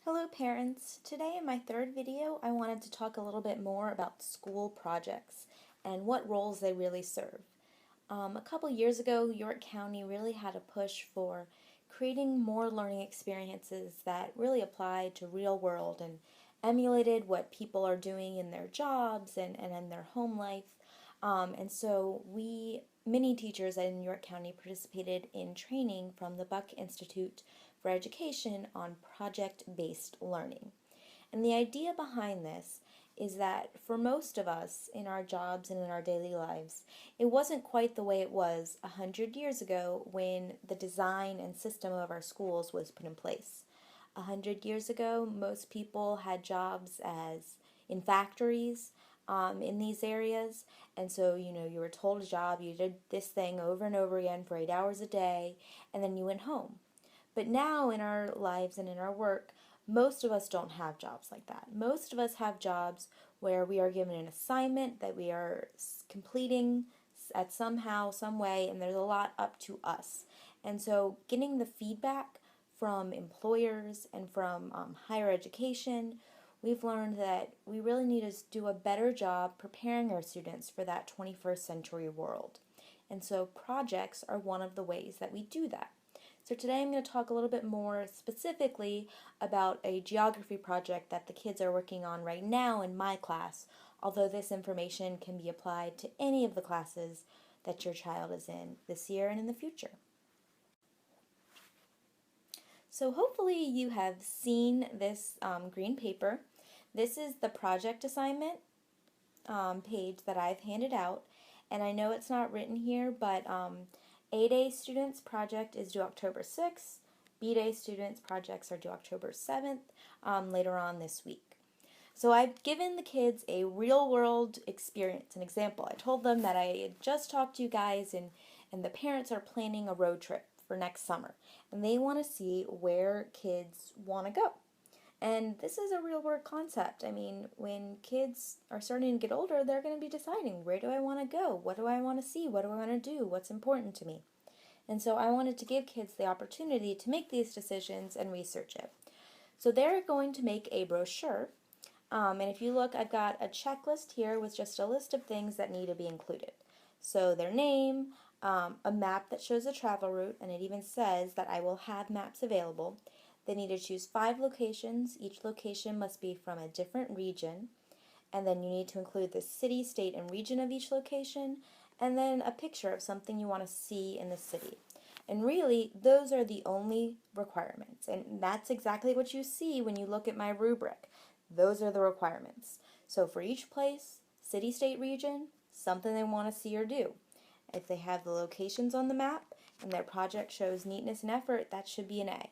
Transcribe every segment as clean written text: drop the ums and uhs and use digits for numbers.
Hello parents! Today in my third video I wanted to talk a little bit more about school projects and what roles they really serve. A couple years ago York County really had a push for creating more learning experiences that really applied to real world and emulated what people are doing in their jobs and in their home life. Many teachers in York County participated in training from the Buck Institute for Education on project-based learning. And the idea behind this is that for most of us in our jobs and in our daily lives, it wasn't quite the way it was 100 years ago when the design and system of our schools was put in place. 100 years ago, most people had jobs as in factories in these areas, and so you were told a job, you did this thing over and over again for 8 hours a day, and then you went home. But now in our lives and in our work, most of us don't have jobs like that. Most of us have jobs where we are given an assignment that we are completing at somehow, some way, and there's a lot up to us. And so getting the feedback from employers and from higher education, we've learned that we really need to do a better job preparing our students for that 21st century world. And so projects are one of the ways that we do that. So today I'm going to talk a little bit more specifically about a geography project that the kids are working on right now in my class, although this information can be applied to any of the classes that your child is in this year and in the future. So hopefully you have seen this green paper. This is the project assignment page that I've handed out, and I know it's not written here, but A-Day students' project is due October 6th. B-Day students' projects are due October 7th, later on this week. So I've given the kids a real-world experience, an example. I told them that I had just talked to you guys and the parents are planning a road trip for next summer. And they want to see where kids want to go. And this is a real-world concept. I mean, when kids are starting to get older, they're going to be deciding, where do I want to go? What do I want to see? What do I want to do? What's important to me? And so I wanted to give kids the opportunity to make these decisions and research it. So they're going to make a brochure. And if you look, I've got a checklist here with just a list of things that need to be included. So their name, a map that shows the travel route, and it even says that I will have maps available. They need to choose 5 locations. Each location must be from a different region. And then you need to include the city, state, and region of each location, and then a picture of something you want to see in the city. And really, those are the only requirements. And that's exactly what you see when you look at my rubric. Those are the requirements. So for each place, city, state, region, something they want to see or do. If they have the locations on the map and their project shows neatness and effort, that should be an A.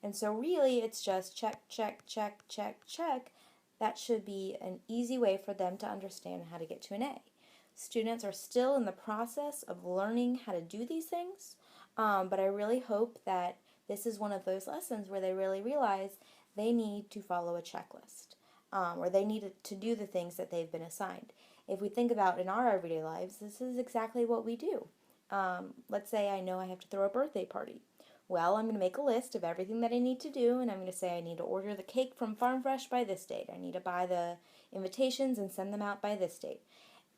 And so really it's just check, check, check, check, check. That should be an easy way for them to understand how to get to an A. Students are still in the process of learning how to do these things, but I really hope that this is one of those lessons where they really realize they need to follow a checklist, or they need to do the things that they've been assigned. If we think about in our everyday lives, this is exactly what we do. Let's say I know I have to throw a birthday party. Well, I'm going to make a list of everything that I need to do, and I'm going to say I need to order the cake from Farm Fresh by this date. I need to buy the invitations and send them out by this date.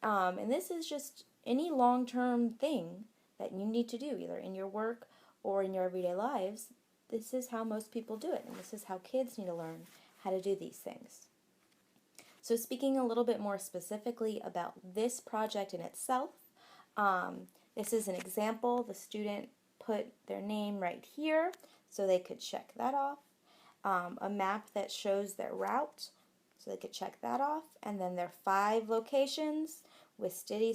And this is just any long-term thing that you need to do, either in your work or in your everyday lives. This is how most people do it, and this is how kids need to learn how to do these things. So speaking a little bit more specifically about this project in itself, this is an example. The student put their name right here so they could check that off. A map that shows their route so they could check that off. And then their 5 locations with city,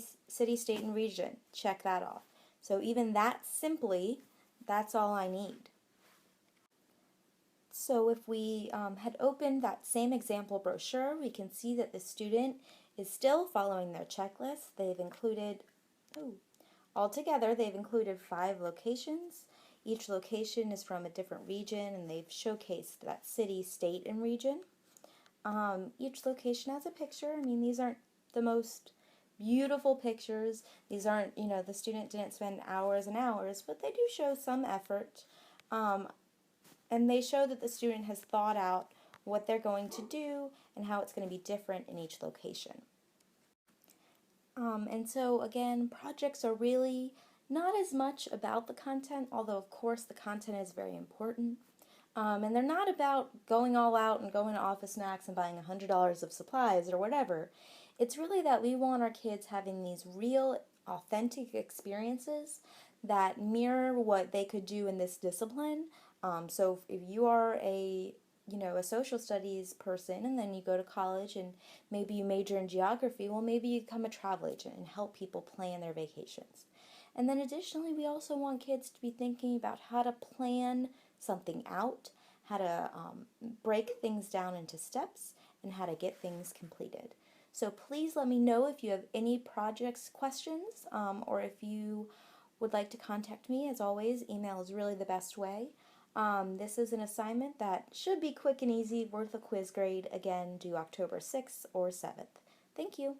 state, and region. Check that off. So even that simply, that's all I need. So if we had opened that same example brochure, we can see that the student is still following their checklist. They've included, altogether they've included 5 locations. Each location is from a different region, and they've showcased that city, state, and region. Each location has a picture. I mean, these aren't the most beautiful pictures. These aren't, the student didn't spend hours and hours, but they do show some effort. and they show that the student has thought out what they're going to do and how it's going to be different in each location. And so again, projects are really not as much about the content, although of course the content is very important. And they're not about going all out and going to Office Snacks and buying $100 of supplies or whatever. It's really that we want our kids having these real, authentic experiences that mirror what they could do in this discipline. So if you are a social studies person and then you go to college and maybe you major in geography, well, maybe you become a travel agent and help people plan their vacations. And then additionally, we also want kids to be thinking about how to plan something out, how to break things down into steps, and how to get things completed. So please let me know if you have any projects questions, or if you would like to contact me. As always, email is really the best way. This is an assignment that should be quick and easy, worth a quiz grade. Again, due October 6th or 7th. Thank you.